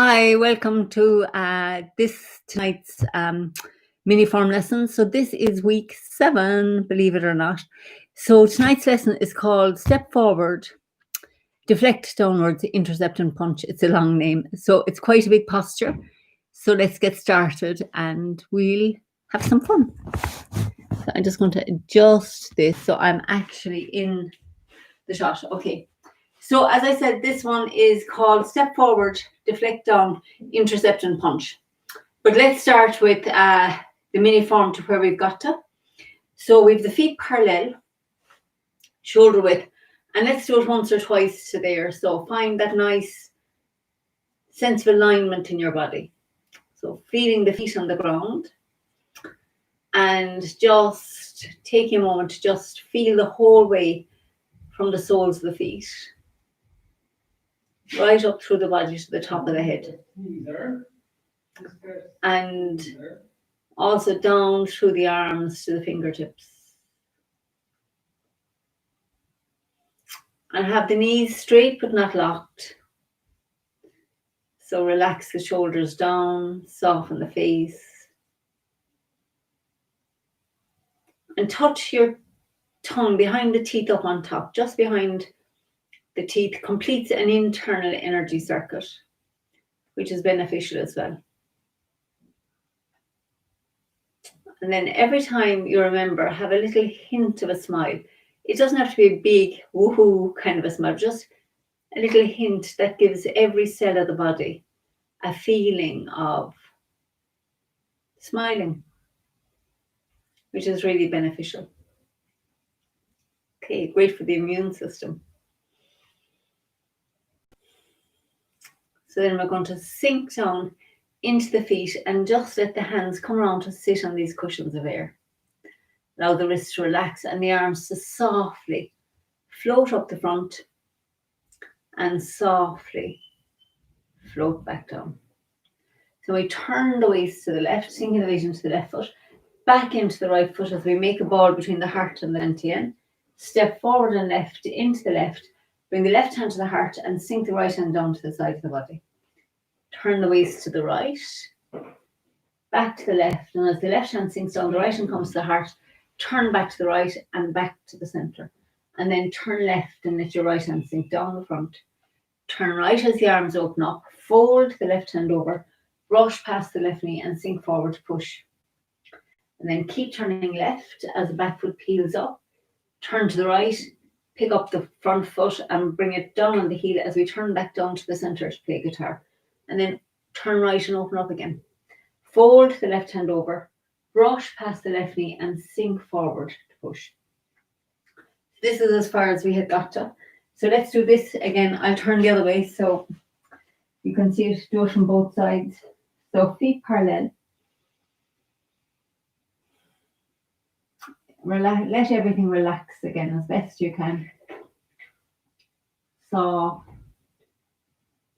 Hi, welcome to tonight's mini form lesson. So this is week 7, believe it or not. So tonight's lesson is called Step Forward, Deflect Downwards, Intercept and Punch. It's a long name, so it's quite a big posture. So let's get started and we'll have some fun. So I'm just going to adjust this so I'm actually in the shot. Okay. So as I said, this one is called Step Forward, Deflect Down, Intercept and Punch. But let's start with the mini form to where we've got to. So we've the feet parallel, shoulder width, and let's do it once or twice to there. So find that nice sense of alignment in your body. So feeling the feet on the ground and just take a moment to just feel the whole way from the soles of the feet right up through the body to the top of the head. And also down through the arms to the fingertips. And have the knees straight but not locked. So relax the shoulders down, soften the face. And touch your tongue behind the teeth up on top, just behind the teeth, completes an internal energy circuit, which is beneficial as well. And then every time you remember, have a little hint of a smile. It doesn't have to be a big woohoo kind of a smile, just a little hint that gives every cell of the body a feeling of smiling, which is really beneficial. Okay, great for the immune system. So then we're going to sink down into the feet and just let the hands come around to sit on these cushions of air. Allow the wrists to relax and the arms to softly float up the front and softly float back down. So we turn the waist to the left, sinking the weight into the left foot, back into the right foot as we make a ball between the heart and the dantian. Step forward and left into the left, bring the left hand to the heart and sink the right hand down to the side of the body. Turn the waist to the right, back to the left, and as the left hand sinks down, the right hand comes to the heart, turn back to the right and back to the center. And then turn left and let your right hand sink down the front. Turn right as the arms open up, fold the left hand over, brush past the left knee and sink forward to push. And then keep turning left as the back foot peels up. Turn to the right, pick up the front foot and bring it down on the heel as we turn back down to the center to play guitar. And then turn right and open up again. Fold the left hand over, brush past the left knee and sink forward to push. This is as far as we had got to. So let's do this again. I'll turn the other way so you can see it, do it from both sides. So feet parallel. Let everything relax again as best you can. Soft,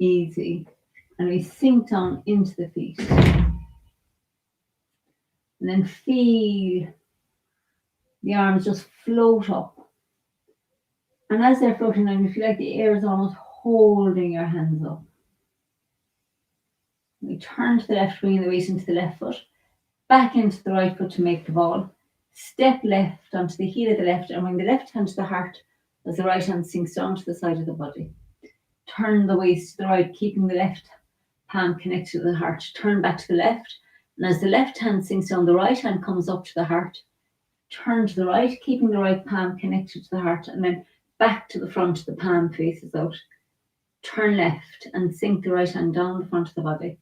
easy. And we sink down into the feet. And then feel the arms just float up. And as they're floating down, you feel like the air is almost holding your hands up. We turn to the left, bringing the weight into the left foot, back into the right foot to make the ball. Step left onto the heel of the left and bring the left hand to the heart as the right hand sinks down to the side of the body. Turn the waist to the right, keeping the left palm connected to the heart. Turn back to the left, and as the left hand sinks down, the right hand comes up to the heart. Turn to the right, keeping the right palm connected to the heart, and then back to the front, the palm faces out. Turn left and sink the right hand down the front of the body.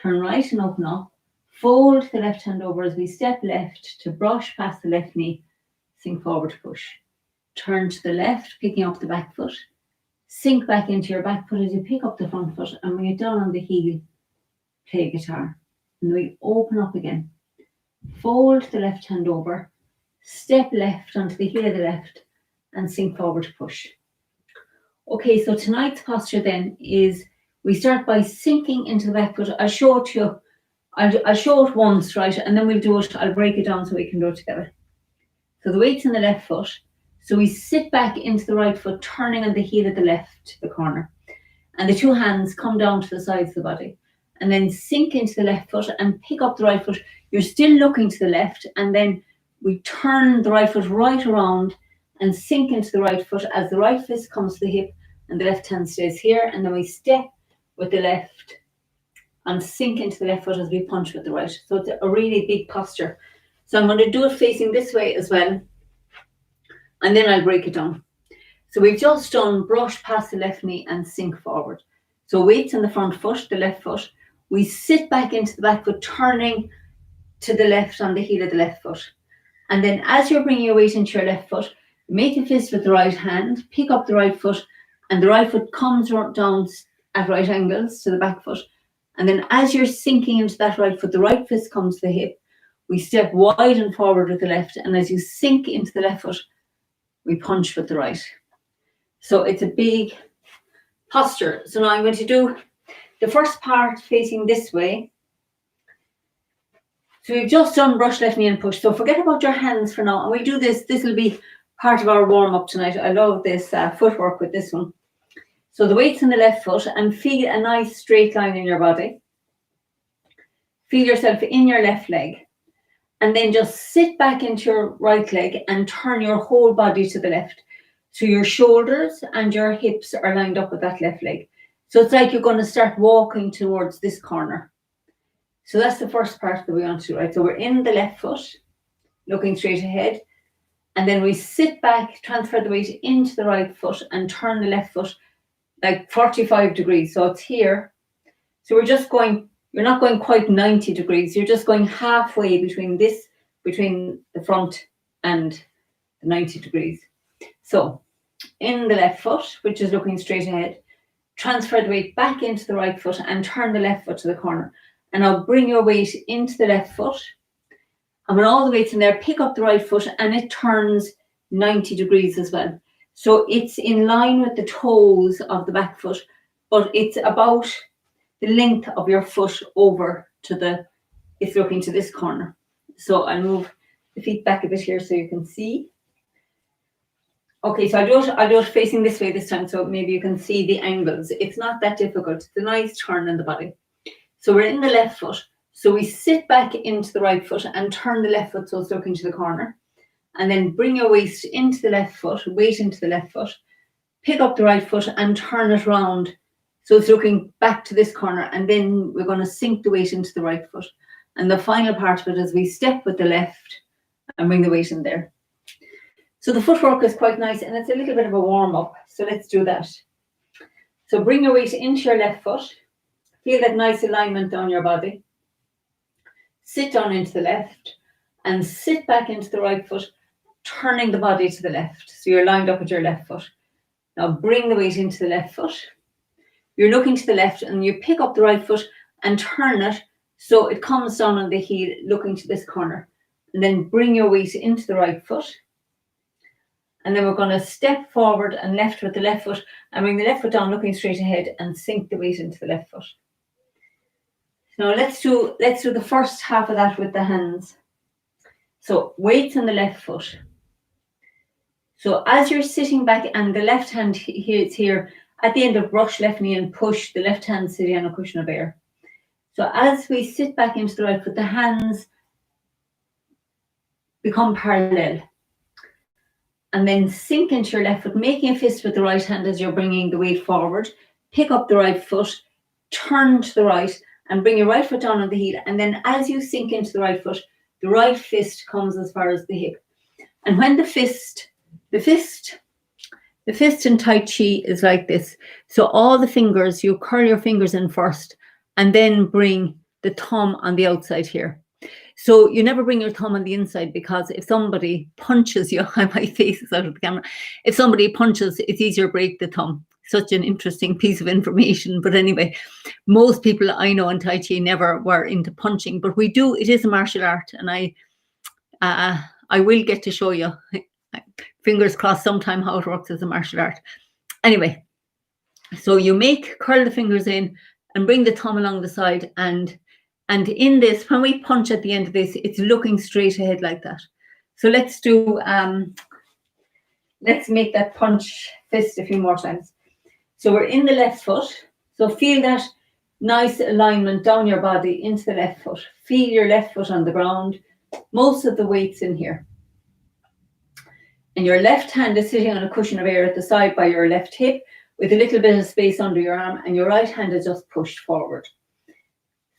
Turn right and open up. Fold the left hand over as we step left to brush past the left knee, sink forward to push. Turn to the left, picking up the back foot. Sink back into your back foot as you pick up the front foot and bring it down on the heel. Play guitar. And we open up again. Fold the left hand over. Step left onto the heel of the left and sink forward to push. Okay, so tonight's posture then is we start by sinking into the back foot. I'll show it to you. I'll show it once, right? And then we'll do it. I'll break it down so we can do it together. So the weight's in the left foot. So we sit back into the right foot, turning on the heel of the left to the corner. and the two hands come down to the sides of the body, and then sink into the left foot and pick up the right foot. You're still looking to the left, and then we turn the right foot right around and sink into the right foot as the right fist comes to the hip and the left hand stays here, and then we step with the left and sink into the left foot as we punch with the right. So it's a really big posture. So I'm going to do it facing this way as well, and then I'll break it down. So we've just done brush past the left knee and sink forward. So weights in the front foot, the left foot. We sit back into the back foot, turning to the left on the heel of the left foot. And then as you're bringing your weight into your left foot, make a fist with the right hand, pick up the right foot, and the right foot comes down at right angles to the back foot. And then as you're sinking into that right foot, the right fist comes to the hip. We step wide and forward with the left. And as you sink into the left foot, we punch with the right. So it's a big posture. So now I'm going to do the first part facing this way. So we've just done brush left knee and push. So forget about your hands for now. And we do this. This will be part of our warm up tonight. I love this footwork with this one. So the weight's in the left foot, and feel a nice straight line in your body. Feel yourself in your left leg. And then just sit back into your right leg and turn your whole body to the left. So your shoulders and your hips are lined up with that left leg. So it's like you're going to start walking towards this corner. So that's the first part that we want to do, right? So we're in the left foot, looking straight ahead. And then we sit back, transfer the weight into the right foot and turn the left foot like 45 degrees. So it's here. So we're just going, you're not going quite 90 degrees. You're just going halfway between the front and the 90 degrees. So in the left foot, which is looking straight ahead, transfer the weight back into the right foot and turn the left foot to the corner. And now bring your weight into the left foot. And when all the weight's in there, pick up the right foot and it turns 90 degrees as well. So it's in line with the toes of the back foot, but it's about the length of your foot over to it's looking to this corner. So I'll move the feet back a bit here so you can see. Okay, so I'll do it facing this way this time, so maybe you can see the angles. It's not that difficult. It's a nice turn in the body. So we're in the left foot. So we sit back into the right foot and turn the left foot so it's looking to the corner. And then bring your waist into the left foot, weight into the left foot. Pick up the right foot and turn it round so it's looking back to this corner. And then we're going to sink the weight into the right foot. And the final part of it is we step with the left and bring the weight in there. So the footwork is quite nice and it's a little bit of a warm up. So let's do that. So bring your weight into your left foot. Feel that nice alignment down your body. Sit down into the left and sit back into the right foot, turning the body to the left. So you're lined up with your left foot. Now bring the weight into the left foot. You're looking to the left and you pick up the right foot and turn it so it comes down on the heel, looking to this corner. And then bring your weight into the right foot. And then we're going to step forward and left with the left foot and bring the left foot down, looking straight ahead and sink the weight into the left foot. Now let's do the first half of that with the hands. So weights in the left foot. So as you're sitting back and the left hand here at the end of brush left knee and push, the left hand sitting on a cushion of air. So as we sit back into the right foot, the hands become parallel. And then sink into your left foot, making a fist with the right hand as you're bringing the weight forward. Pick up the right foot, turn to the right, and bring your right foot down on the heel. And then as you sink into the right foot, the right fist comes as far as the hip. And when the fist in Tai Chi is like this. So all the fingers, you curl your fingers in first, and then bring the thumb on the outside here. So you never bring your thumb on the inside, because if somebody punches you, my face is out of the camera. If somebody punches, it's easier to break the thumb. Such an interesting piece of information. But anyway, most people I know in Tai Chi never were into punching, but we do. It is a martial art, and I will get to show you, fingers crossed, sometime how it works as a martial art. Anyway, so you curl the fingers in and bring the thumb along the side, and in this, when we punch at the end of this, it's looking straight ahead like that. So let's do, let's make that punch fist a few more times. So we're in the left foot. So feel that nice alignment down your body into the left foot. Feel your left foot on the ground. Most of the weight's in here. And your left hand is sitting on a cushion of air at the side by your left hip with a little bit of space under your arm, and your right hand is just pushed forward.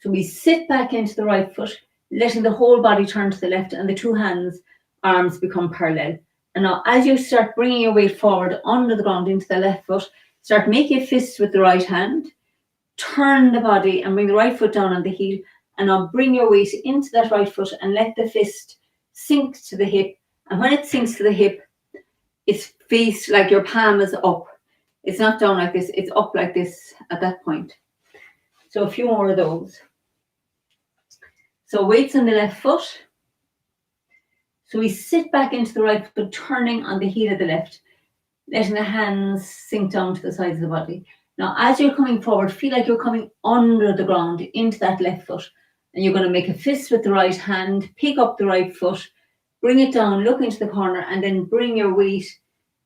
So we sit back into the right foot, letting the whole body turn to the left, and the two hands, arms become parallel. And now as you start bringing your weight forward under the ground into the left foot, start making a fist with the right hand, turn the body and bring the right foot down on the heel, and now bring your weight into that right foot and let the fist sink to the hip. And when it sinks to the hip, it's faced like your palm is up. It's not down like this, it's up like this at that point. So a few more of those. So weights on the left foot. So we sit back into the right foot, turning on the heel of the left, letting the hands sink down to the sides of the body. Now, as you're coming forward, feel like you're coming under the ground into that left foot. And you're going to make a fist with the right hand, pick up the right foot, bring it down, look into the corner, and then bring your weight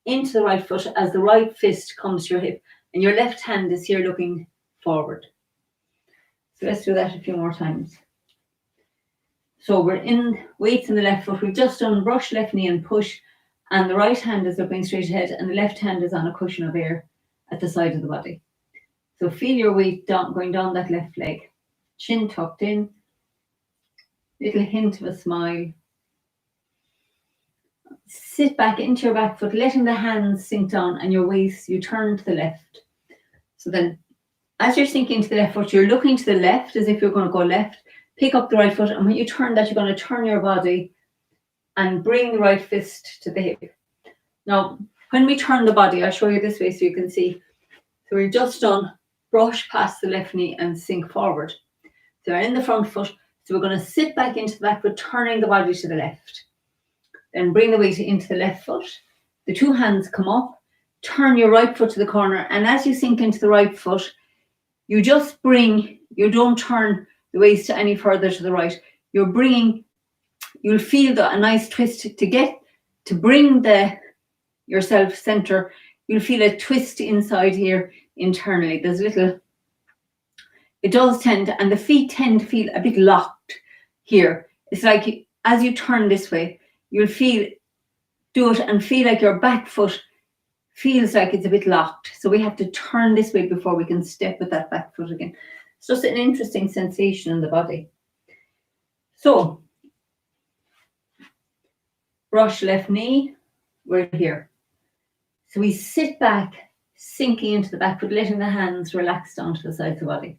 into the right foot as the right fist comes to your hip. And your left hand is here looking forward. So let's do that a few more times. So we're in weights in the left foot. We've just done brush left knee and push, and the right hand is looking straight ahead, and the left hand is on a cushion of air at the side of the body. So feel your weight down, going down that left leg. Chin tucked in. Little hint of a smile. Sit back into your back foot, letting the hands sink down, and your waist, you turn to the left. So then, as you're sinking to the left foot, you're looking to the left as if you're going to go left. Pick up the right foot, and when you turn that, you're going to turn your body and bring the right fist to the hip. Now, when we turn the body, I'll show you this way so you can see. So we've just done brush past the left knee and sink forward. So we're in the front foot, so we're going to sit back into the back foot, turning the body to the left. Then bring the weight into the left foot. The two hands come up, turn your right foot to the corner, and as you sink into the right foot, you just bring, you don't turn the waist any further to the right. You're bringing, you'll feel a nice twist to bring yourself center. You'll feel a twist inside here internally. There's a little, it does tend, and the feet tend to feel a bit locked here. It's like as you turn this way, you'll do it and feel like your back foot feels like it's a bit locked. So we have to turn this way before we can step with that back foot again. It's just an interesting sensation in the body. So, brush left knee, we're here. So we sit back, sinking into the back foot, letting the hands relax down to the sides of the body.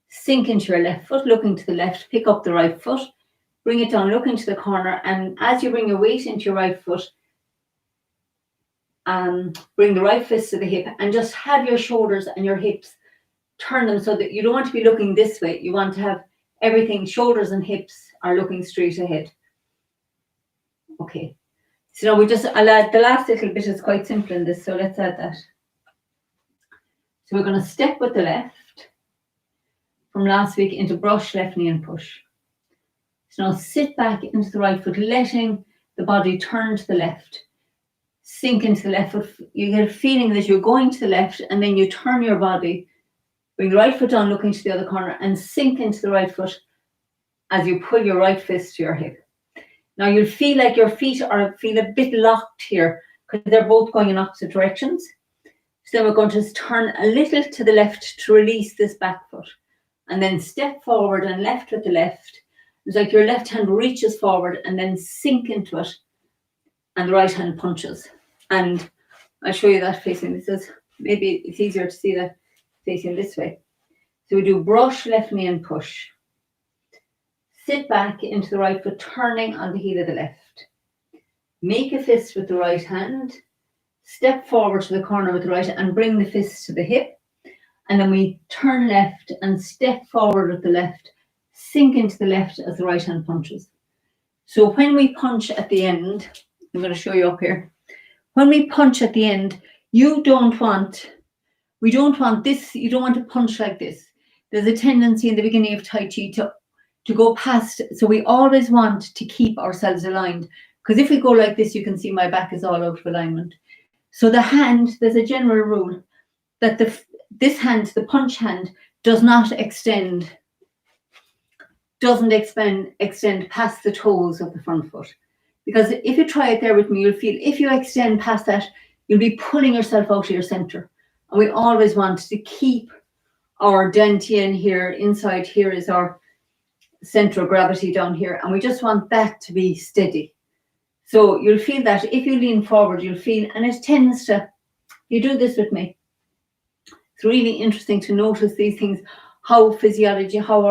Sink into your left foot, looking to the left, pick up the right foot, bring it down, look into the corner, and as you bring your weight into your right foot, bring the right fist to the hip, and just have your shoulders and your hips, turn them so that you don't want to be looking this way. You want to have everything, shoulders and hips are looking straight ahead. Okay. So now I'll add the last little bit is quite simple in this, so let's add that. So we're going to step with the left from last week into brush left knee and push. So now sit back into the right foot, letting the body turn to the left. Sink into the left foot. You get a feeling that you're going to the left, and then you turn your body, bring the right foot down, looking to the other corner, and sink into the right foot as you pull your right fist to your hip. Now you'll feel like your feet feel a bit locked here because they're both going in opposite directions. So then we're going to turn a little to the left to release this back foot, and then step forward and left with the left. It's like your left hand reaches forward and then sink into it, and the right hand punches. And I'll show you that facing. This is, maybe it's easier to see that facing this way. So we do brush left knee and push. Sit back into the right foot, turning on the heel of the left. Make a fist with the right hand. Step forward to the corner with the right and bring the fist to the hip. And then we turn left and step forward with the left. Sink into the left as the right hand punches. So when we punch at the end, I'm going to show you up here. When we punch at the end, we don't want this, you don't want to punch like this. There's a tendency in the beginning of Tai Chi to go past. So we always want to keep ourselves aligned. Because if we go like this, you can see my back is all out of alignment. So the hand, there's a general rule that this hand, the punch hand, does not extend, extend past the toes of the front foot. Because if you try it there with me, you'll feel if you extend past that, you'll be pulling yourself out of your center. And we always want to keep our dantian here. Inside here is our center of gravity down here. And we just want that to be steady. So you'll feel that if you lean forward, you'll feel, and it tends to, you do this with me. It's really interesting to notice these things, how physiology, how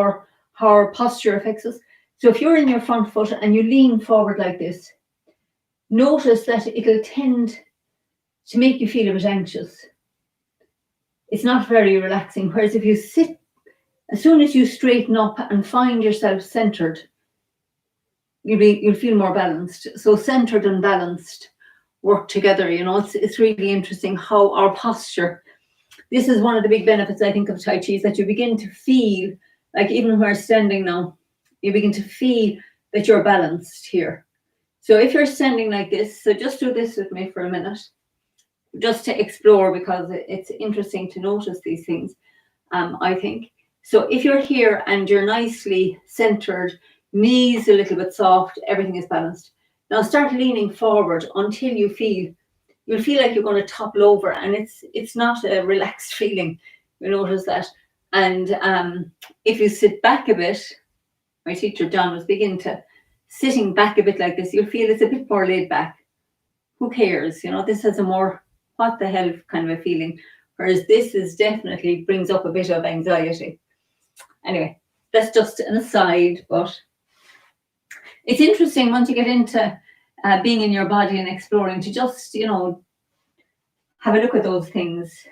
our posture affects us. So if you're in your front foot and you lean forward like this, notice that it'll tend to make you feel a bit anxious. It's not very relaxing. Whereas if you sit, as soon as you straighten up and find yourself centered, you'll feel more balanced. So centered and balanced work together. You know, it's really interesting how our posture. This is one of the big benefits, I think, of Tai Chi, is that you begin to feel like, even when we're standing now, you begin to feel that you're balanced here. So if you're standing like this, so just do this with me for a minute, just to explore, because it's interesting to notice these things, I think. So if you're here and you're nicely centered, knees a little bit soft, everything is balanced. Now start leaning forward until you'll feel like you're going to topple over, and it's not a relaxed feeling. You notice that. And if you sit back a bit, my teacher John was big into sitting back a bit like this, you'll feel it's a bit more laid back. Who cares? You know, this has a more what the hell kind of a feeling, whereas this is definitely brings up a bit of anxiety. Anyway, that's just an aside, but it's interesting once you get into being in your body and exploring, to just, you know, have a look at those things.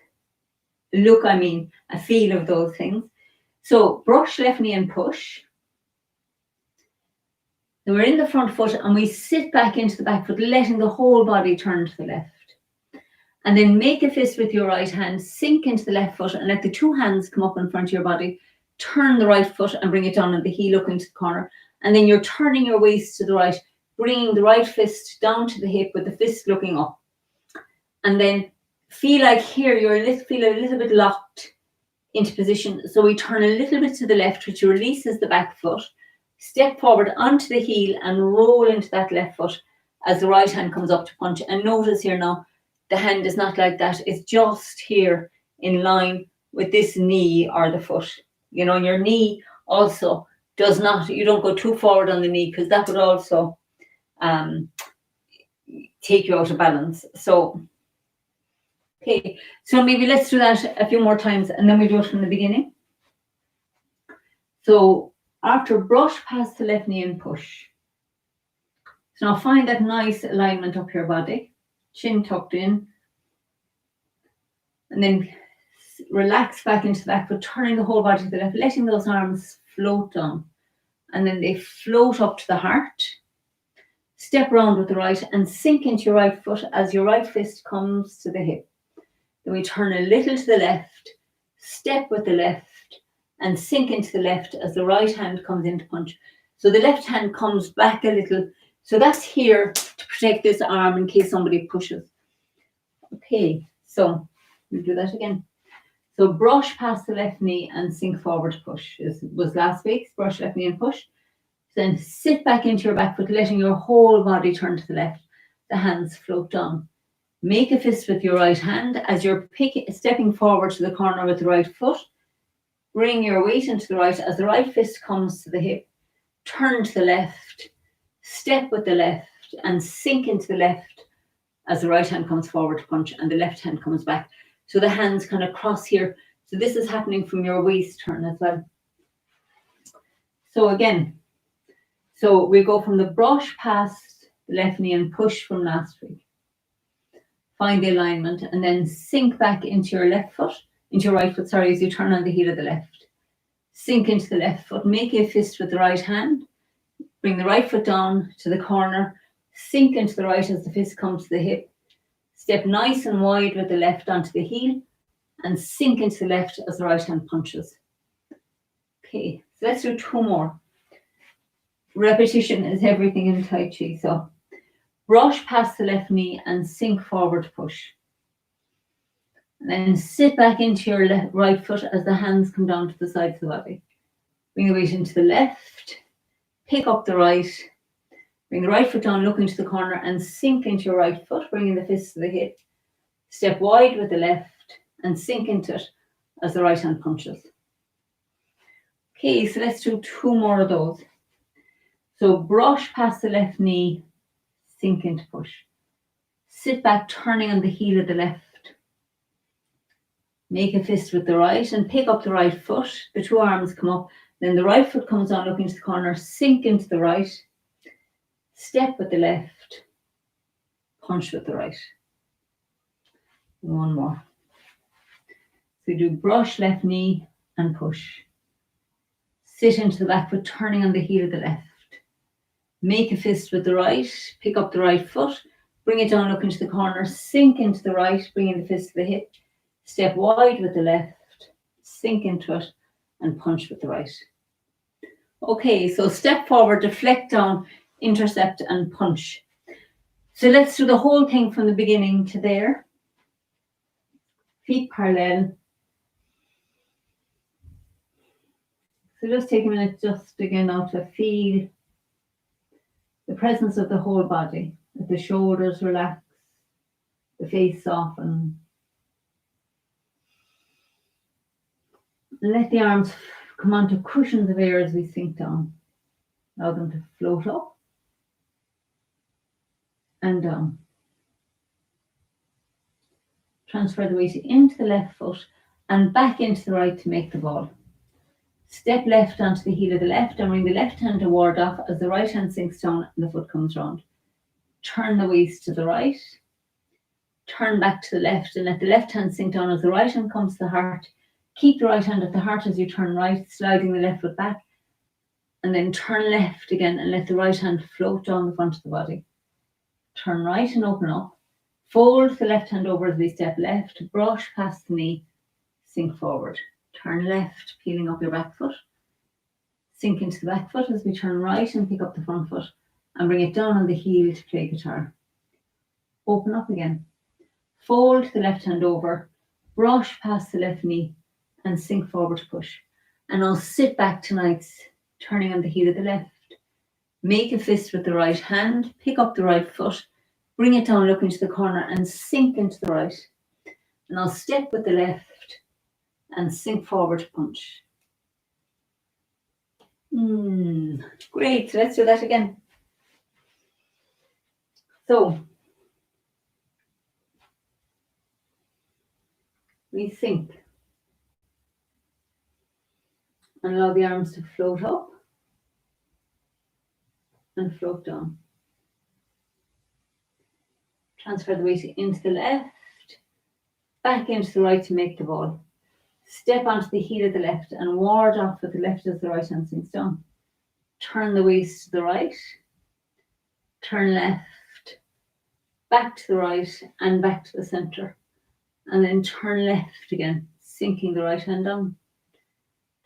A feel of those things. So brush left knee and push. Then we're in the front foot and we sit back into the back foot, letting the whole body turn to the left. And then make a fist with your right hand, sink into the left foot and let the two hands come up in front of your body. Turn the right foot and bring it down and the heel up into the corner. And then you're turning your waist to the right, bringing the right fist down to the hip with the fist looking up. And then feel like here feel a little bit locked into position. So we turn a little bit to the left, which releases the back foot. Step forward onto the heel and roll into that left foot as the right hand comes up to punch. And notice here now, the hand is not like that. It's just here in line with this knee or the foot. You know, your knee also does not, you don't go too forward on the knee, because that would also take you out of balance. So, okay, so maybe let's do that a few more times and then we do it from the beginning. So after brush past the left knee and push. So now find that nice alignment up your body, chin tucked in, and then relax back into the back foot, turning the whole body to the left, letting those arms float down. And then they float up to the heart. Step around with the right and sink into your right foot as your right fist comes to the hip. Then we turn a little to the left, step with the left, and sink into the left as the right hand comes into punch. So the left hand comes back a little. So that's here to protect this arm in case somebody pushes. Okay, so we'll do that again. So brush past the left knee and sink forward to push. This was last week's brush left knee and push. Then sit back into your back foot, letting your whole body turn to the left. The hands float down. Make a fist with your right hand as you're stepping forward to the corner with the right foot. Bring your weight into the right as the right fist comes to the hip. Turn to the left. Step with the left and sink into the left as the right hand comes forward to punch and the left hand comes back. So the hands kind of cross here. So this is happening from your waist turn as well. So again, so we go from the brush past the left knee and push from last week. Find the alignment and then sink back into your left foot, into your right foot, sorry, as you turn on the heel of the left. Sink into the left foot, make a fist with the right hand, bring the right foot down to the corner, sink into the right as the fist comes to the hip, step nice and wide with the left onto the heel, and sink into the left as the right hand punches. Okay, so let's do two more. Repetition is everything in Tai Chi. So brush past the left knee and sink forward push. And then sit back into your right foot as the hands come down to the sides of the body. Bring the weight into the left, pick up the right, bring the right foot down, look into the corner and sink into your right foot, bringing the fists to the hip. Step wide with the left and sink into it as the right hand punches. Okay, so let's do 2 more of those. So brush past the left knee, sink into push. Sit back, turning on the heel of the left. Make a fist with the right and pick up the right foot. The 2 arms come up. Then the right foot comes on, look into the corner, sink into the right. Step with the left, punch with the right. 1 more. So we do brush left knee and push. Sit into the back foot, turning on the heel of the left. Make a fist with the right, pick up the right foot, bring it down, look into the corner, sink into the right, bringing the fist to the hip. Step wide with the left, sink into it, and punch with the right. Okay, so step forward, deflect down, intercept, and punch. So let's do the whole thing from the beginning to there. Feet parallel. So just take a minute just again now to feel the presence of the whole body. Let the shoulders relax, the face soften. Let the arms come onto cushions of air as we sink down. Allow them to float up and down. Transfer the weight into the left foot and back into the right to make the ball. Step left onto the heel of the left and bring the left hand to ward off as the right hand sinks down and the foot comes round. Turn the waist to the right. Turn back to the left and let the left hand sink down as the right hand comes to the heart. Keep the right hand at the heart as you turn right, sliding the left foot back. And then turn left again and let the right hand float down the front of the body. Turn right and open up. Fold the left hand over as we step left. Brush past the knee. Sink forward. Turn left, peeling up your back foot. Sink into the back foot as we turn right and pick up the front foot and bring it down on the heel to play guitar. Open up again. Fold the left hand over, brush past the left knee and sink forward to push. And I'll sit back tonight, turning on the heel of the left. Make a fist with the right hand, pick up the right foot, bring it down, look into the corner and sink into the right. And I'll step with the left and sink forward to punch. Great, let's do that again. So, we sink and allow the arms to float up and float down. Transfer the weight into the left, back into the right to make the ball. Step onto the heel of the left and ward off with the left as the right hand sinks down. Turn the waist to the right, turn left, back to the right and back to the center. And then turn left again, sinking the right hand down.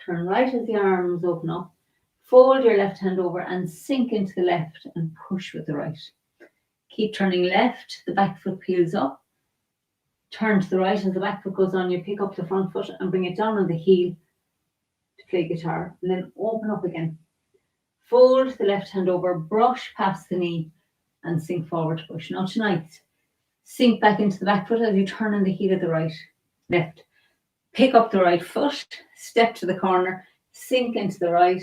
Turn right as the arms open up. Fold your left hand over and sink into the left and push with the right. Keep turning left, the back foot peels up. Turn to the right as the back foot goes on, you pick up the front foot and bring it down on the heel to play guitar. And then open up again. Fold the left hand over, brush past the knee and sink forward to push. Now tonight, sink back into the back foot as you turn on the heel of the left. Pick up the right foot, step to the corner, sink into the right,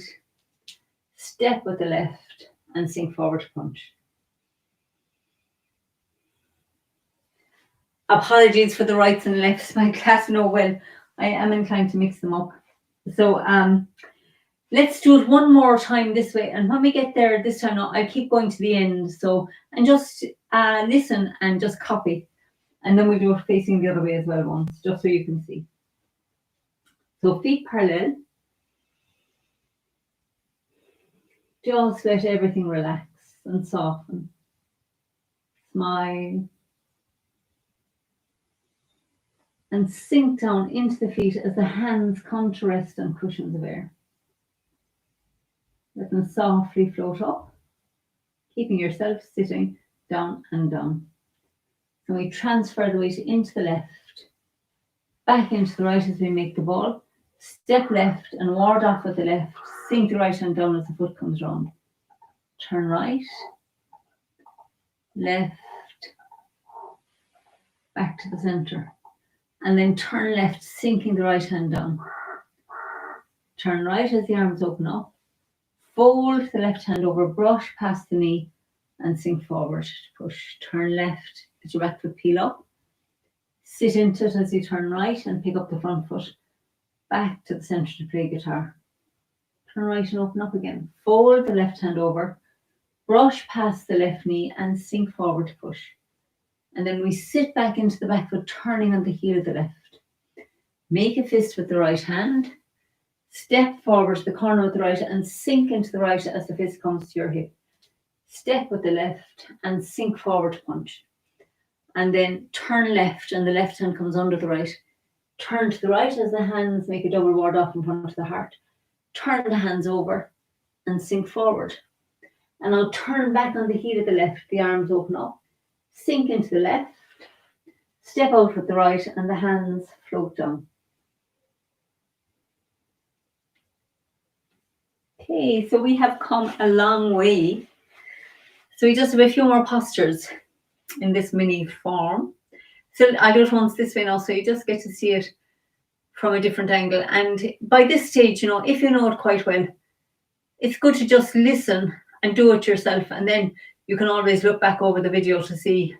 step with the left and sink forward to punch. Apologies for the rights and lefts. My class know well I am inclined to mix them up. So let's do it one more time this way. And when we get there this time, now, I keep going to the end. So, and just listen and just copy. And then we'll do it facing the other way as well once, just so you can see. So feet parallel. Just let everything relax and soften. Smile. And sink down into the feet as the hands come to rest on cushions of air. Let them softly float up, keeping yourself sitting down and down. And we transfer the weight into the left. back into the right as we make the ball. Step left and ward off with the left. Sink the right hand down as the foot comes round. Turn right, left, back to the center. And then turn left, sinking the right hand down. Turn right as the arms open up. Fold the left hand over, brush past the knee and sink forward. Push. Turn left, let your back foot peel up. Sit into it as you turn right and pick up the front foot. Back to the center to play guitar. Turn right and open up again. Fold the left hand over, brush past the left knee and sink forward to push. And then we sit back into the back foot, turning on the heel of the left. Make a fist with the right hand. Step forward to the corner with the right and sink into the right as the fist comes to your hip. Step with the left and sink forward to punch. And then turn left and the left hand comes under the right. Turn to the right as the hands make a double ward off in front of the heart. Turn the hands over and sink forward. And I'll turn back on the heel of the left, the arms open up. Sink into the left. Step out with the right and the hands float down. Okay, so we have come a long way. So we just have a few more postures in this mini form. So I'll do it once this way now, so you just get to see it from a different angle. And by this stage, if you know it quite well, it's good to just listen and do it yourself. And then you can always look back over the video to see,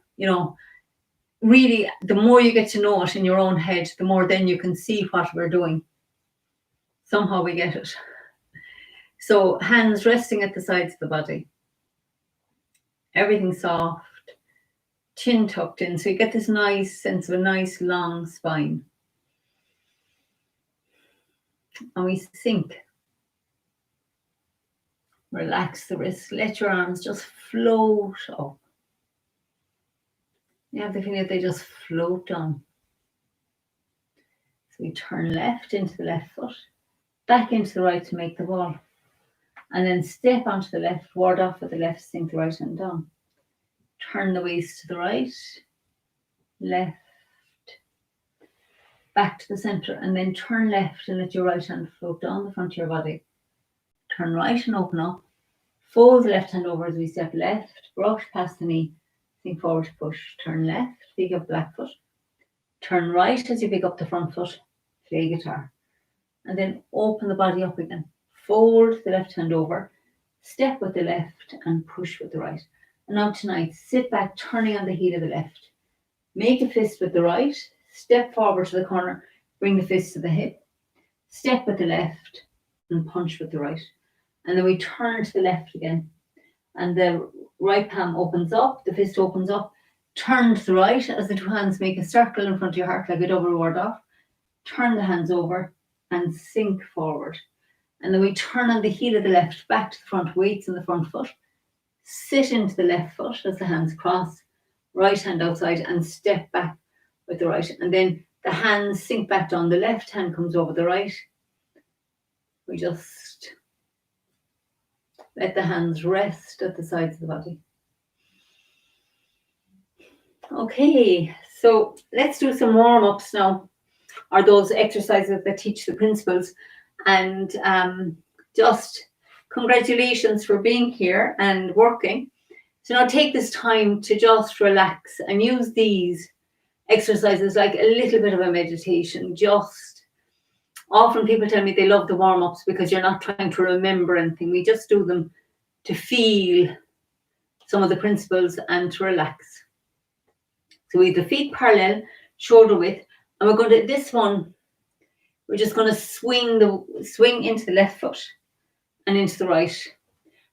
really the more you get to know it in your own head, the more then you can see what we're doing. Somehow we get it. So hands resting at the sides of the body. Everything soft. Chin tucked in. So you get this nice sense of a nice long spine. And we sink. Relax the wrists. Let your arms just float up. You have the feeling that they just float down. So we turn left into the left foot. Back into the right to make the ball. And then step onto the left, ward off with the left, sink the right hand down. Turn the waist to the right, left, back to the center, and then turn left and let your right hand float down the front of your body. Turn right and open up. Fold the left hand over as we step left, brush past the knee, sink forward to push. Turn left, pick up the back foot. Turn right as you pick up the front foot, play guitar. And then open the body up again. Fold the left hand over, step with the left and push with the right. And now tonight, sit back, turning on the heel of the left. Make a fist with the right, step forward to the corner, bring the fist to the hip, step with the left and punch with the right. And then we turn to the left again. And the right palm opens up, the fist opens up, turn to the right as the two hands make a circle in front of your heart like a double ward off. Turn the hands over and sink forward. And then we turn on the heel of the left, back to the front, weights in the front foot. Sit into the left foot as the hands cross, right hand outside and step back with the right. And then the hands sink back down. The left hand comes over the right. We just let the hands rest at the sides of the body. Okay, so let's do some warm-ups now, or those exercises that teach the principles. And just congratulations for being here and working. So now take this time to just relax and use these exercises like a little bit of a meditation. Just often people tell me they love the warm-ups because you're not trying to remember anything. We just do them to feel some of the principles and to relax. So we have the feet parallel, shoulder width, and we're going to this one. We're just going to swing into the left foot and into the right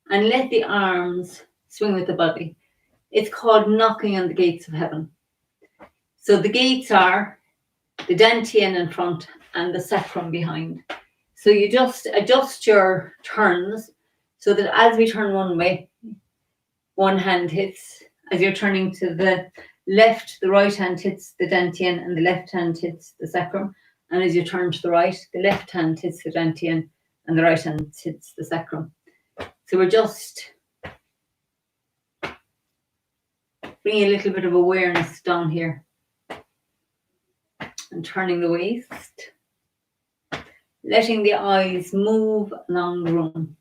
and let the arms swing with the body. It's called knocking on the gates of heaven. So the gates are the dantian in front and the sacrum behind. So you just adjust your turns so that as we turn one way, one hand hits. As you're turning to the left, the right hand hits the dantian and the left hand hits the sacrum. And as you turn to the right, the left hand hits the dantian and the right hand hits the sacrum. So we're just bringing a little bit of awareness down here. and turning the waist, letting the eyes move along the room.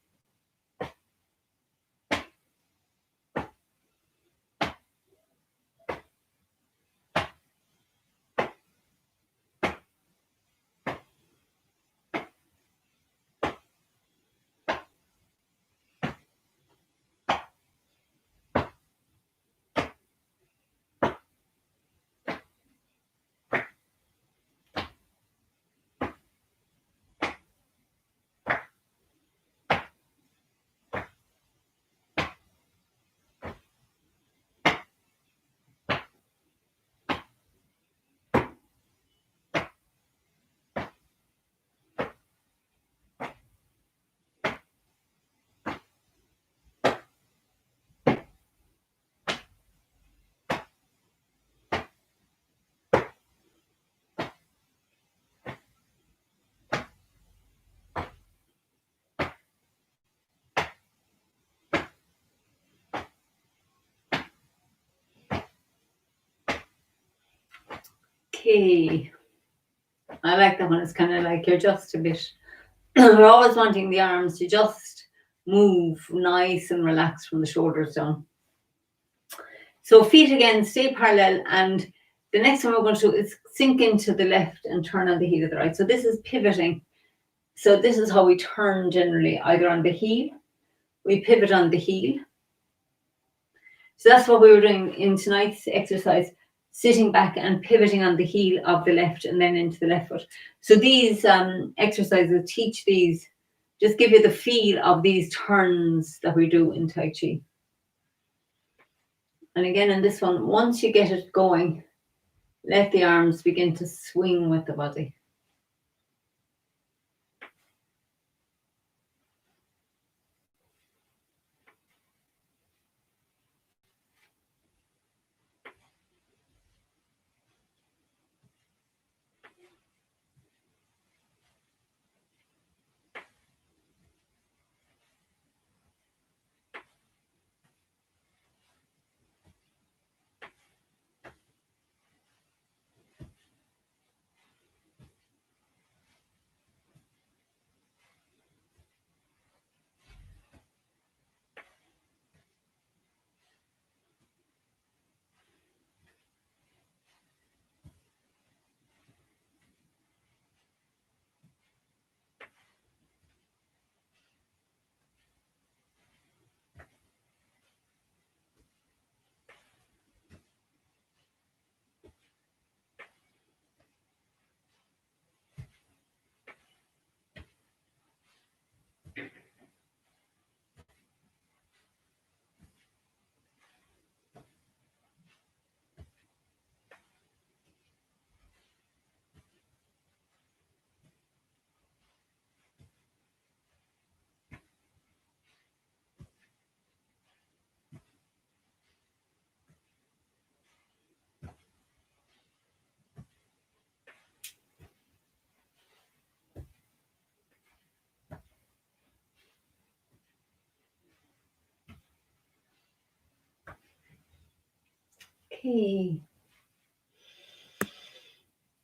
Okay, I like that one. It's kind of like you're just a bit, we're always wanting the arms to just move nice and relaxed from the shoulders down. So feet again, stay parallel, and the next one we're going to do is sink into the left and turn on the heel of the right. So this is pivoting. So this is how we turn generally, either on the heel, we pivot on the heel. So that's what we were doing in tonight's exercise, sitting back and pivoting on the heel of the left and then into the left foot. So these exercises teach these, just give you the feel of these turns that we do in Tai Chi. And again, in this one, once you get it going, let the arms begin to swing with the body. Okay.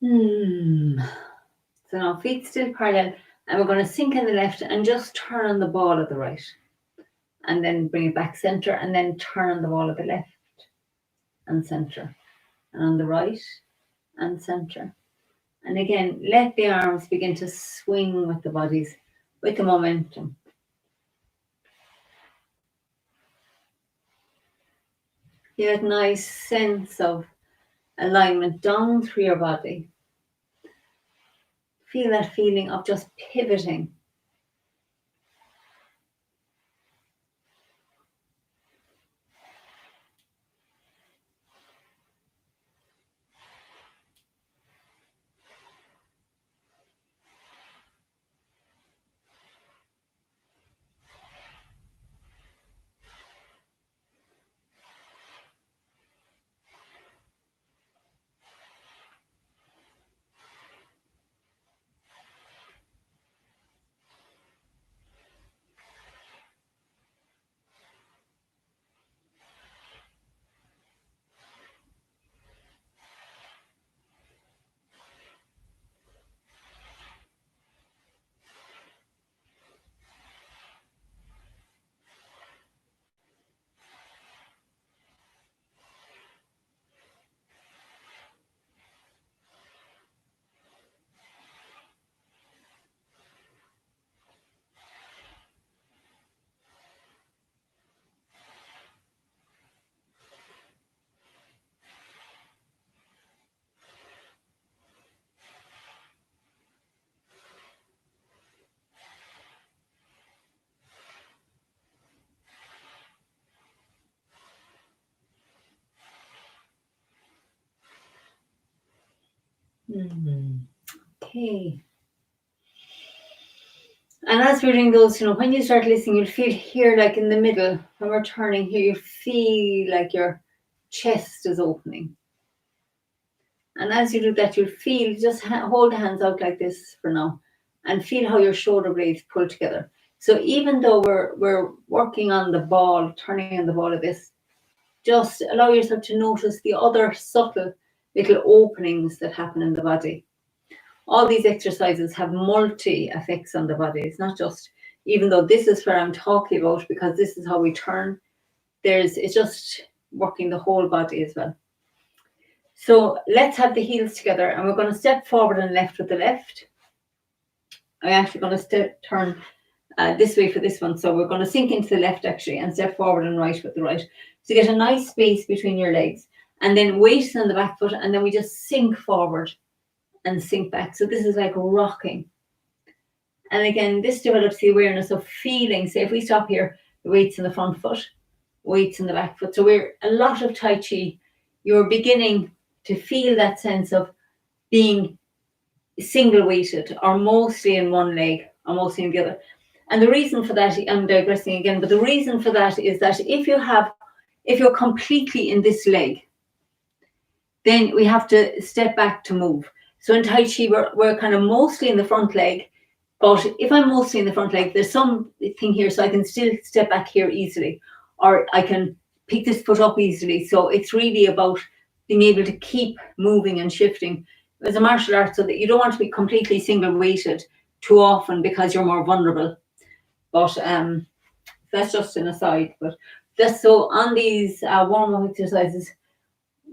So now feet still parallel, and we're going to sink in the left and just turn on the ball of the right. And then bring it back center, and then turn on the ball of the left and center. And on the right and center. And again, let the arms begin to swing with the bodies, with the momentum. You have a nice sense of alignment down through your body. Feel that feeling of just pivoting. Okay. And as we're doing those, when you start listening, you'll feel here, like in the middle, when we're turning here, you feel like your chest is opening. And as you do that, you'll feel, just hold the hands out like this for now, and feel how your shoulder blades pull together. So even though we're working on the ball, turning on the ball of this, just allow yourself to notice the other subtle little openings that happen in the body. All these exercises have multi effects on the body. It's not just, even though this is where I'm talking about, because this is how we turn, it's just working the whole body as well. So let's have the heels together, and we're going to step forward and left with the left. I'm actually going to turn this way for this one. So we're going to sink into the left actually and step forward and right with the right. So get a nice space between your legs, and then weight on the back foot, and then we just sink forward and sink back. So this is like rocking. And again, this develops the awareness of feeling. Say if we stop here, the weight's in the front foot, weights in the back foot. So we're a lot of Tai Chi. You're beginning to feel that sense of being single weighted, or mostly in one leg or mostly in the other. And the reason for that, I'm digressing again, but the reason for that is that if you're completely in this leg, then we have to step back to move. So in Tai Chi, we're kind of mostly in the front leg, but if I'm mostly in the front leg, there's something here, so I can still step back here easily, or I can pick this foot up easily. So it's really about being able to keep moving and shifting as a martial art, so that you don't want to be completely single weighted too often because you're more vulnerable. But that's just an aside. But just so on these warm-up exercises,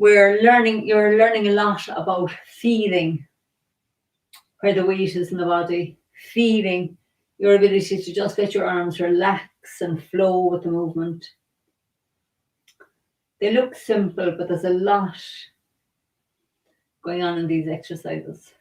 you're learning a lot about feeling where the weight is in the body, feeling your ability to just let your arms relax and flow with the movement. They look simple, but there's a lot going on in these exercises.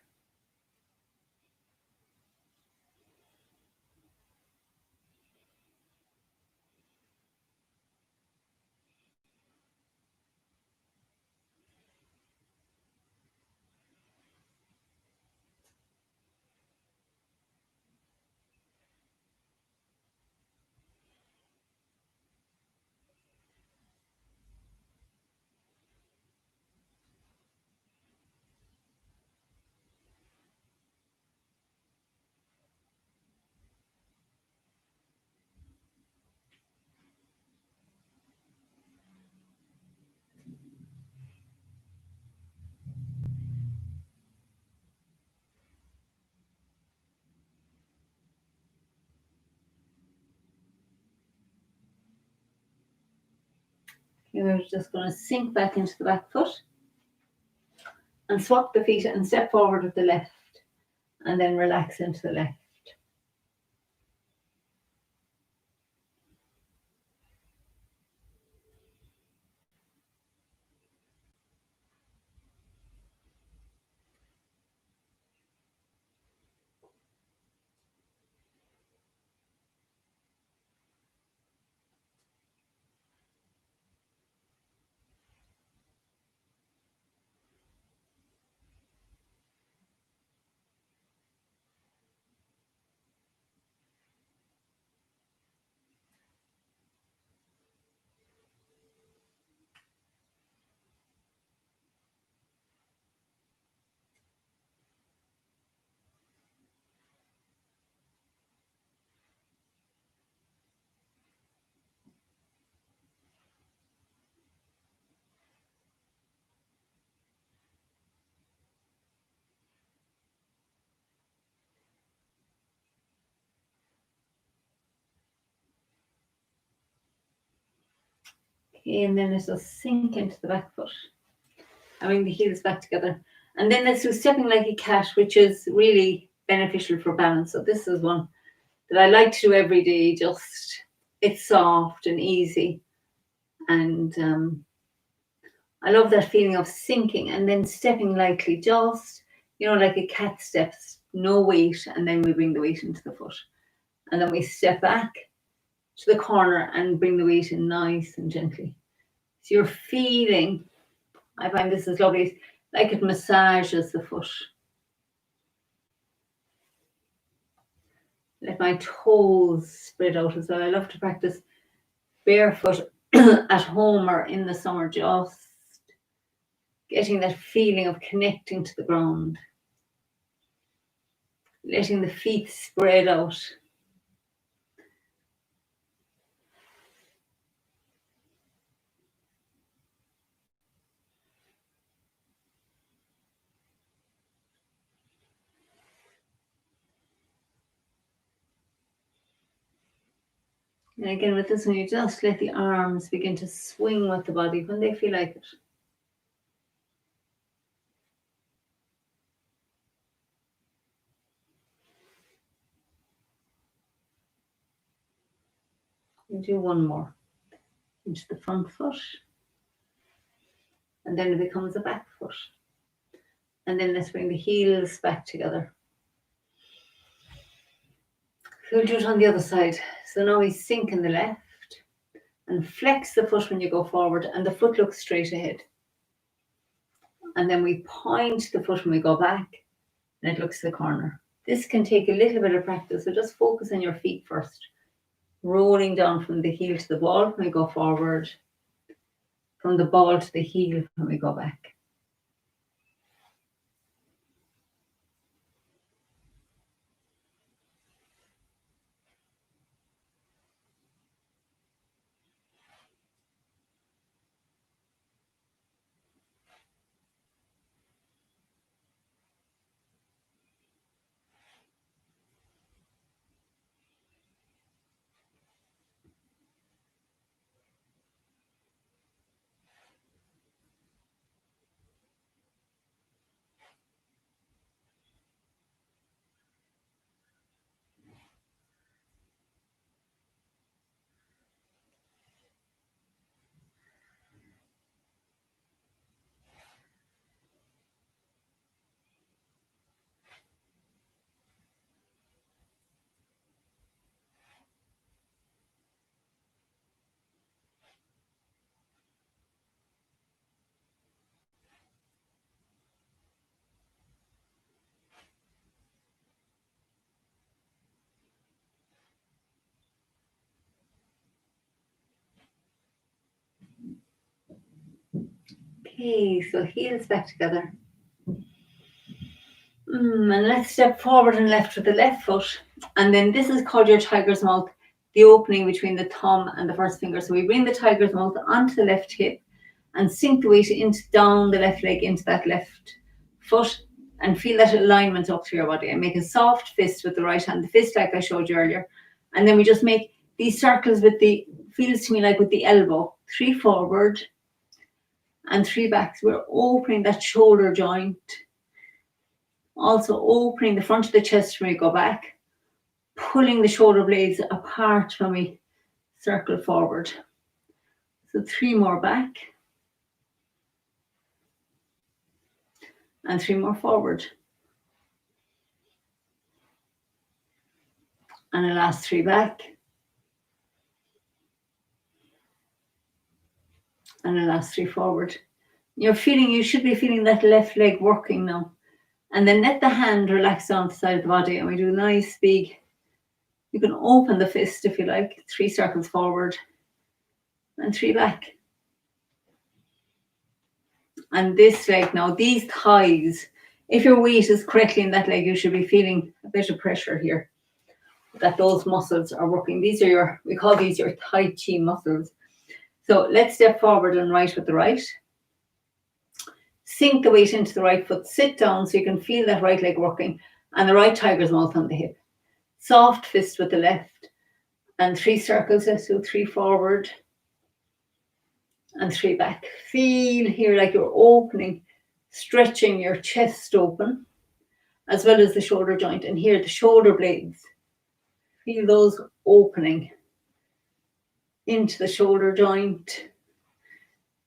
You're just going to sink back into the back foot and swap the feet and step forward with the left, and then relax into the left. Okay, and then let's just sink into the back foot. I bring the heels back together. And then let's do stepping like a cat, which is really beneficial for balance. So this is one that I like to do every day. Just, it's soft and easy. And I love that feeling of sinking and then stepping lightly, just, like a cat steps, no weight. And then we bring the weight into the foot. And then we step back to the corner and bring the weight in nice and gently. So you're feeling, I find this is lovely, like it massages the foot. Let my toes spread out as well. I love to practice barefoot at home or in the summer, just getting that feeling of connecting to the ground, letting the feet spread out. And again, with this one, you just let the arms begin to swing with the body when they feel like it. You do one more into the front foot, and then it becomes a back foot. And then let's bring the heels back together. So we'll do it on the other side. So now we sink in the left and flex the foot when you go forward, and the foot looks straight ahead. And then we point the foot when we go back, and it looks to the corner. This can take a little bit of practice, so just focus on your feet first. Rolling down from the heel to the ball when we go forward, from the ball to the heel when we go back. Okay, so heels back together. And let's step forward and left with the left foot. And then this is called your tiger's mouth, the opening between the thumb and the first finger. So we bring the tiger's mouth onto the left hip and sink the weight into down the left leg into that left foot and feel that alignment up through your body. And make a soft fist with the right hand, the fist like I showed you earlier. And then we just make these circles with the, feels to me like with the elbow, 3 forward and 3 back. So we're opening that shoulder joint. Also opening the front of the chest when we go back, pulling the shoulder blades apart when we circle forward. So 3 more back and 3 more forward. And the last 3 back. And the last 3 forward. You should be feeling that left leg working now. And then let the hand relax down the side of the body, and we do a nice big, you can open the fist if you like, 3 circles forward and 3 back. And this leg now, these thighs, if your weight is correctly in that leg, you should be feeling a bit of pressure here, that those muscles are working. These are we call these your Tai Chi muscles. So let's step forward and right with the right. Sink the weight into the right foot, sit down so you can feel that right leg working, and the right tiger's mouth on the hip. Soft fist with the left, and 3 circles, so 3 forward and 3 back. Feel here like you're opening, stretching your chest open, as well as the shoulder joint. And here, the shoulder blades. Feel those opening into the shoulder joint.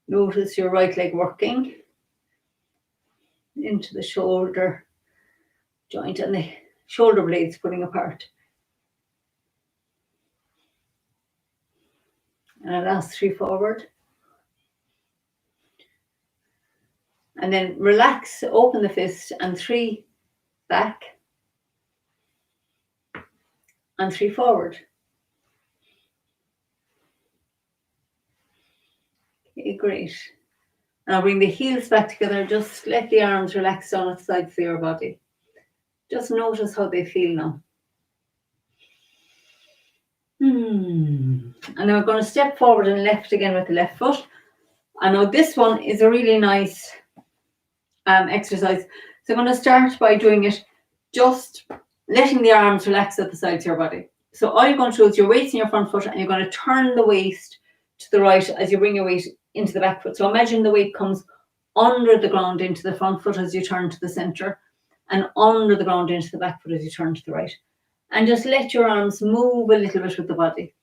Notice your right leg working into the shoulder joint and the shoulder blades pulling apart. And the last 3 forward. And then relax, open the fist, and 3 back and 3 forward. Okay, great. Now bring the heels back together. Just let the arms relax down at the sides of your body. Just notice how they feel now. And then we're going to step forward and left again with the left foot. I know this one is a really nice exercise. So I'm going to start by doing it just letting the arms relax at the sides of your body. So all you're going to do is your weight's in your front foot and you're going to turn the waist to the right as you bring your weight into the back foot. So imagine the weight comes under the ground into the front foot as you turn to the center and under the ground into the back foot as you turn to the right. And just let your arms move a little bit with the body.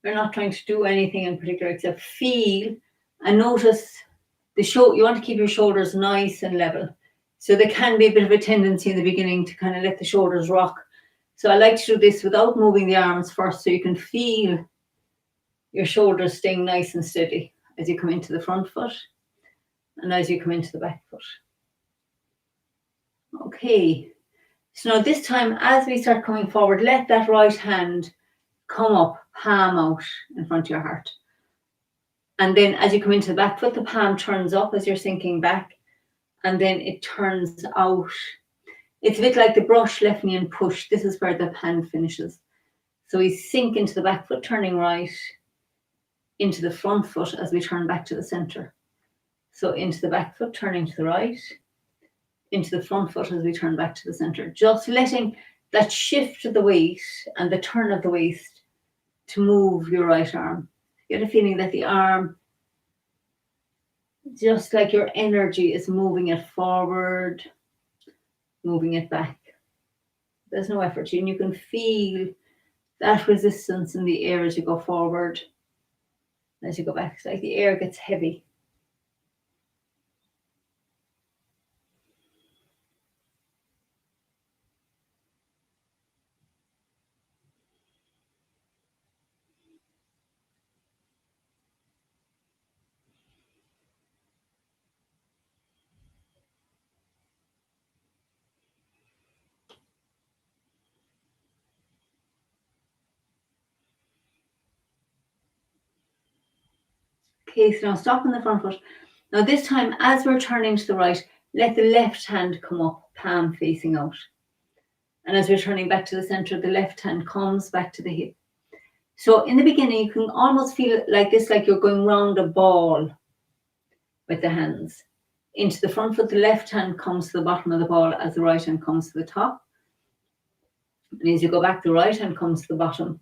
You're not trying to do anything in particular except feel and notice the show. You want to keep your shoulders nice and level. So there can be a bit of a tendency in the beginning to kind of let the shoulders rock. So I like to do this without moving the arms first so you can feel your shoulders staying nice and steady as you come into the front foot and as you come into the back foot. Okay. So now this time, as we start coming forward, let that right hand come up, palm out in front of your heart. And then as you come into the back foot, the palm turns up as you're sinking back, and then it turns out. It's a bit like the brush, left knee and push. This is where the hand finishes. So we sink into the back foot, turning right, into the front foot as we turn back to the center. So into the back foot, turning to the right, into the front foot as we turn back to the center. Just letting that shift of the weight and the turn of the waist to move your right arm. Get a feeling that the arm, just like your energy is moving it forward, moving it back. There's no effort. And you can feel that resistance in the air as you go forward, as you go back. It's like the air gets heavy. Okay, so now stop on the front foot. Now this time, as we're turning to the right, let the left hand come up, palm facing out. And as we're turning back to the center, the left hand comes back to the hip. So in the beginning, you can almost feel like this, like you're going round a ball with the hands. Into the front foot, the left hand comes to the bottom of the ball as the right hand comes to the top. And as you go back, the right hand comes to the bottom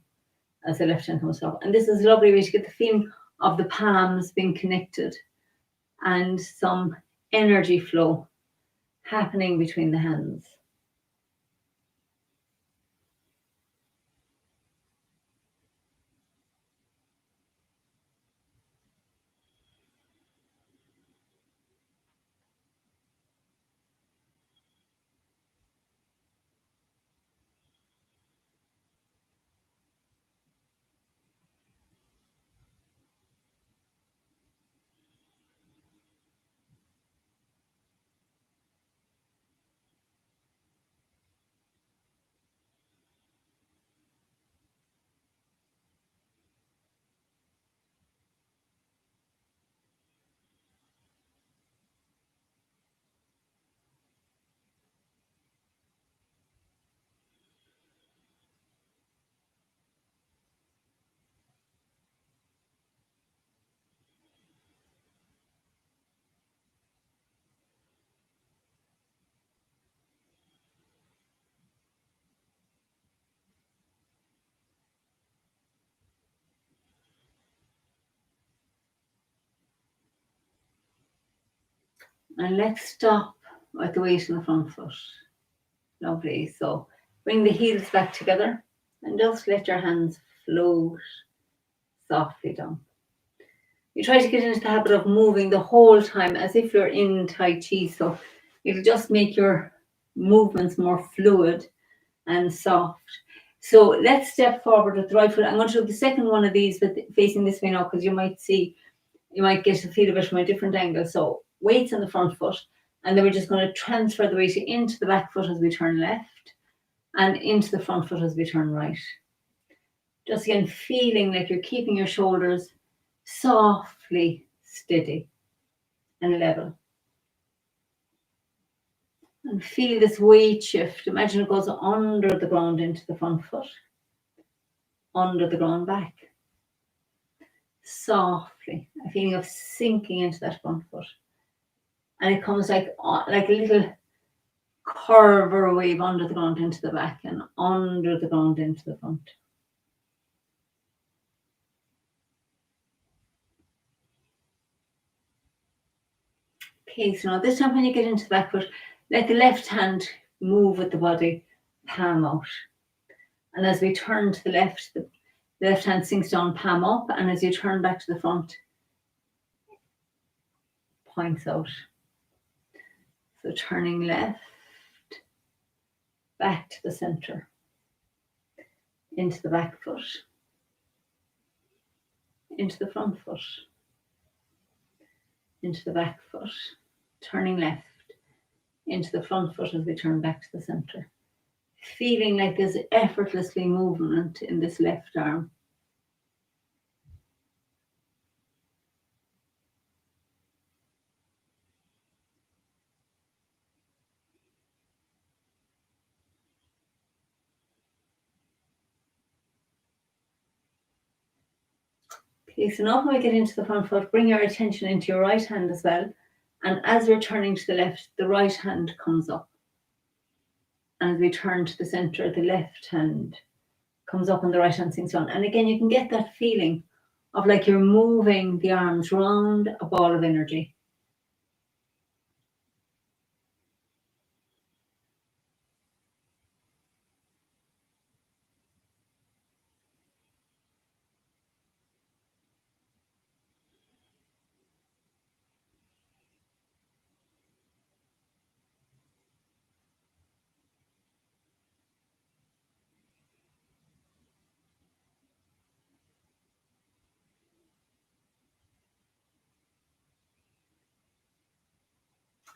as the left hand comes up. And this is a lovely way to get the feeling of the palms being connected and some energy flow happening between the hands. And let's stop with the weight in the front foot. Lovely. So bring the heels back together and just let your hands float softly down. You try to get into the habit of moving the whole time as if you're in Tai Chi. So it'll just make your movements more fluid and soft. So let's step forward with the right foot. I'm going to do the second one of these, but facing this way now, because you might see you might get to feel a bit from a different angle. So weights on the front foot, and then we're just going to transfer the weight into the back foot as we turn left and into the front foot as we turn right. Just again, feeling like you're keeping your shoulders softly steady and level. And feel this weight shift. Imagine it goes under the ground into the front foot, under the ground back. Softly, a feeling of sinking into that front foot. And it comes like a little curve or a wave under the ground into the back and under the ground into the front. Okay, so now this time when you get into the back foot, let the left hand move with the body, palm out. And as we turn to the left hand sinks down, palm up. And as you turn back to the front, points out. So turning left, back to the center, into the back foot, into the front foot, into the back foot, turning left, into the front foot as we turn back to the center. Feeling like there's effortlessly movement in this left arm. Okay, so now when we get into the front foot, bring your attention into your right hand as well. And as we're turning to the left, the right hand comes up. And as we turn to the center, the left hand comes up and the right hand sinks down. And again, you can get that feeling of like you're moving the arms round a ball of energy.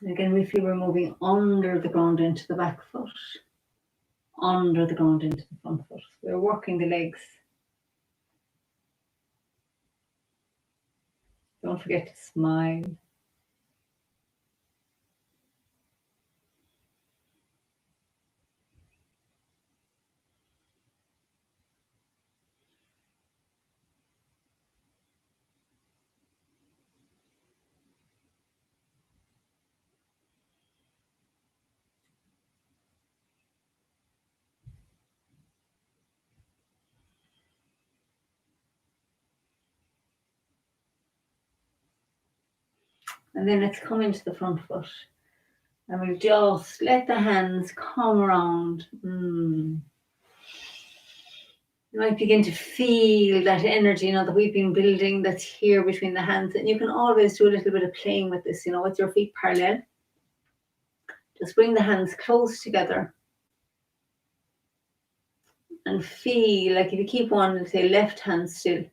And again, we feel we're moving under the ground into the back foot, under the ground into the front foot. We're working the legs. Don't forget to smile. And then let's come into the front foot. And we'll just let the hands come around. You might begin to feel that energy, that we've been building that's here between the hands. And you can always do a little bit of playing with this, with your feet parallel. Just bring the hands close together. And feel like if you keep one, let's say left hand still.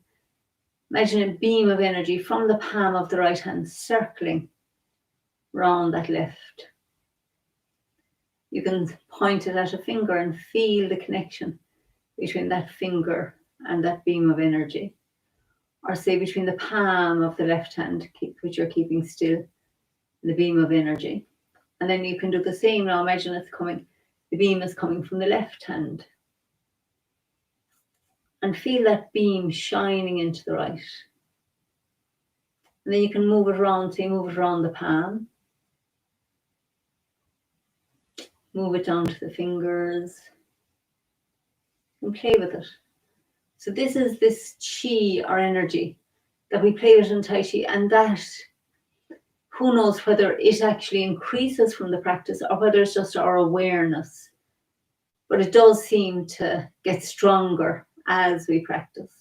Imagine a beam of energy from the palm of the right hand circling round that left. You can point it at a finger and feel the connection between that finger and that beam of energy. Or say between the palm of the left hand, which you're keeping still, the beam of energy. And then you can do the same now. Imagine the beam is coming from the left hand. And feel that beam shining into the right. And then you can move it around, move it around the palm. Move it down to the fingers. And play with it. So this is this chi or energy that we play with in Tai Chi, and that, who knows whether it actually increases from the practice or whether it's just our awareness. But it does seem to get stronger as we practice.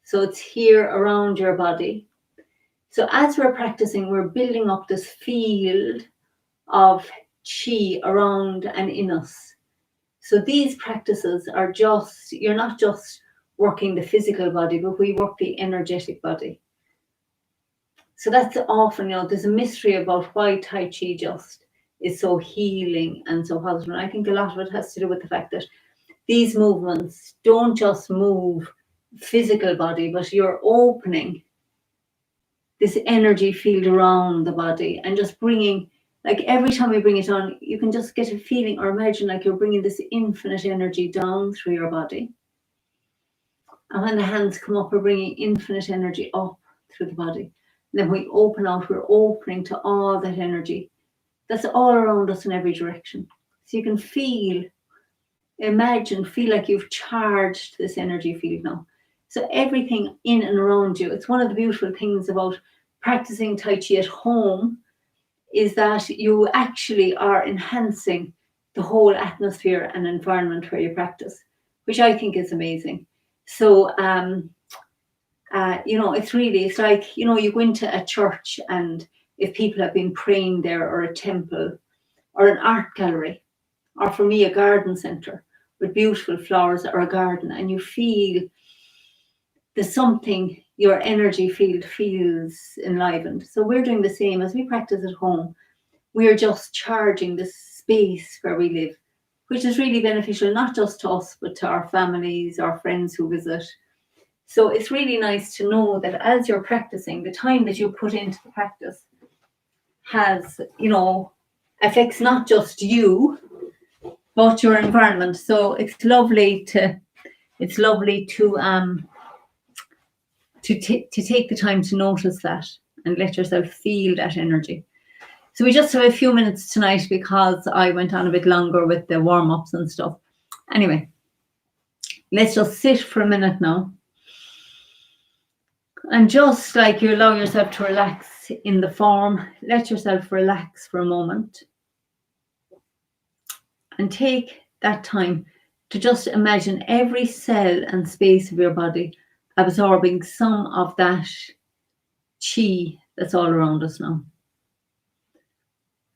So it's here around your body. So as we're practicing, we're building up this field of chi around and in us. So these practices are you're not just working the physical body, but we work the energetic body. So that's often, there's a mystery about why Tai Chi just is so healing and so positive. And I think a lot of it has to do with the fact that these movements don't just move physical body, but you're opening this energy field around the body and just bringing, like every time we bring it on, you can just get a feeling or imagine like you're bringing this infinite energy down through your body. And when the hands come up, we're bringing infinite energy up through the body. And then we open out, we're opening to all that energy that's all around us in every direction. So you can feel like you've charged this energy field now. So everything in and around you, it's one of the beautiful things about practicing Tai Chi at home is that you actually are enhancing the whole atmosphere and environment where you practice, which I think is amazing. So, it's like, you go into a church and if people have been praying there, or a temple or an art gallery, or for me, a garden center with beautiful flowers or a garden, and you feel there's something, your energy field feels enlivened. So we're doing the same as we practice at home. We're just charging this space where we live, which is really beneficial, not just to us, but to our families, our friends who visit. So it's really nice to know that as you're practicing, the time that you put into the practice has, affects not just you, but your environment. So it's lovely to take the time to notice that and let yourself feel that energy. So we just have a few minutes tonight because I went on a bit longer with the warm-ups and stuff. Anyway, let's just sit for a minute now. And just like you allow yourself to relax in the form, let yourself relax for a moment. And take that time to just imagine every cell and space of your body absorbing some of that chi that's all around us now.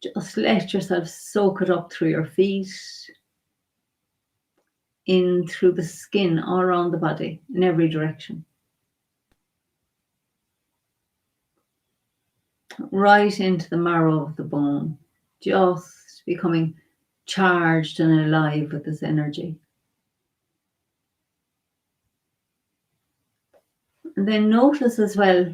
Just let yourself soak it up through your feet, in through the skin, all around the body, in every direction. Right into the marrow of the bone, just becoming charged and alive with this energy. And then notice as well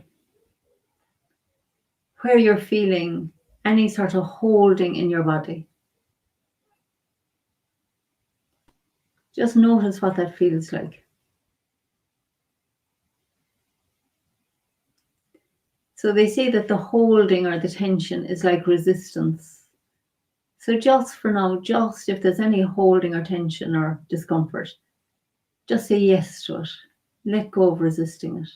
where you're feeling any sort of holding in your body. Just notice what that feels like. So they say that the holding or the tension is like resistance. So just for now, just if there's any holding or tension or discomfort, just say yes to it. Let go of resisting it.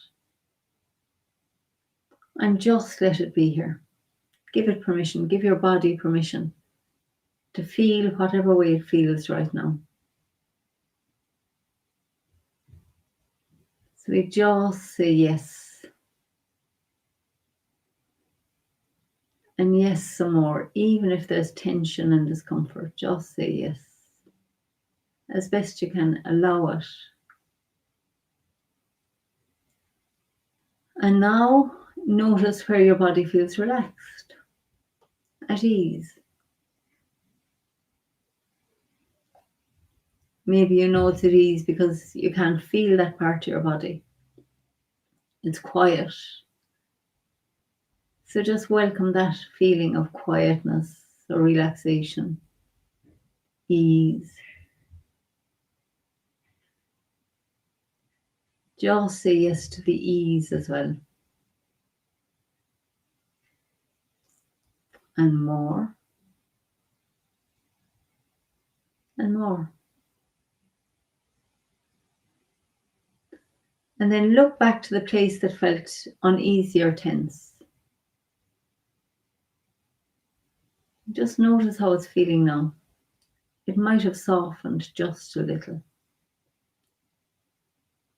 And just let it be here. Give it permission. Give your body permission to feel whatever way it feels right now. So we just say yes. And yes, some more. Even if there's tension and discomfort, just say yes. As best you can, allow it. And now notice where your body feels relaxed, at ease. Maybe you know it's at ease because you can't feel that part of your body. It's quiet. So just welcome that feeling of quietness or relaxation, ease. Just say yes to the ease as well. And more. And more. And then look back to the place that felt uneasy or tense. Just notice how it's feeling now. It might have softened just a little.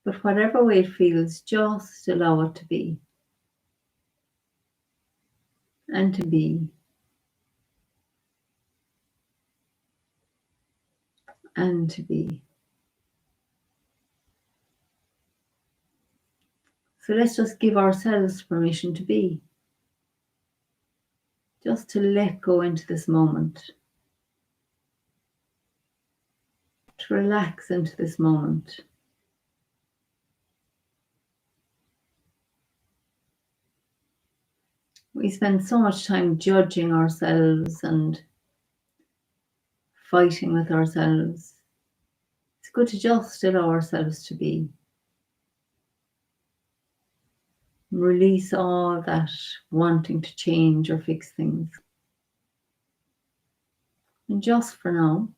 But whatever way it feels, just allow it to be. And to be. And to be. So let's just give ourselves permission to be. just to let go into this moment, to relax into this moment. We spend so much time judging ourselves and fighting with ourselves. It's good to just allow ourselves to be. Release all that wanting to change or fix things. And just for now,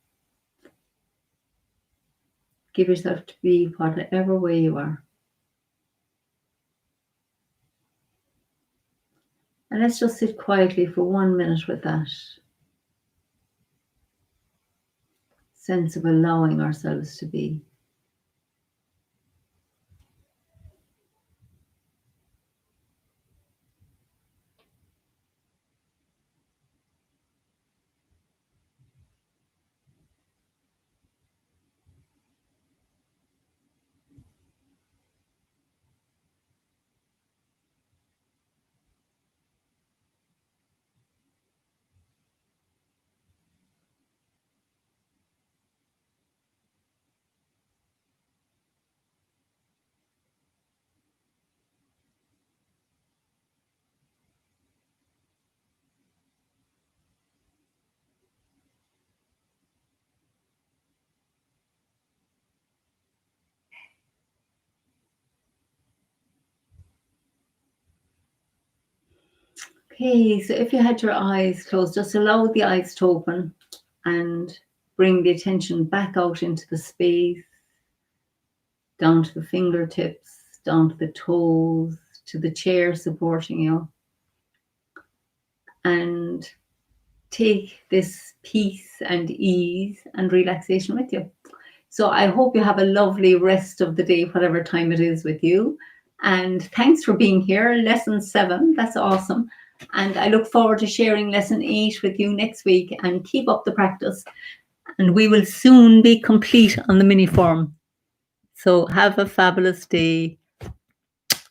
give yourself to be whatever way you are. And let's just sit quietly for 1 minute with that sense of allowing ourselves to be. Okay, so if you had your eyes closed, just allow the eyes to open and bring the attention back out into the space, down to the fingertips, down to the toes, to the chair supporting you. And take this peace and ease and relaxation with you. So I hope you have a lovely rest of the day, whatever time it is with you. And thanks for being here. Lesson 7, that's awesome. And I look forward to sharing lesson 8 with you next week, and keep up the practice. And we will soon be complete on the mini form. So have a fabulous day.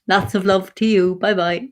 Lots of love to you. Bye-bye.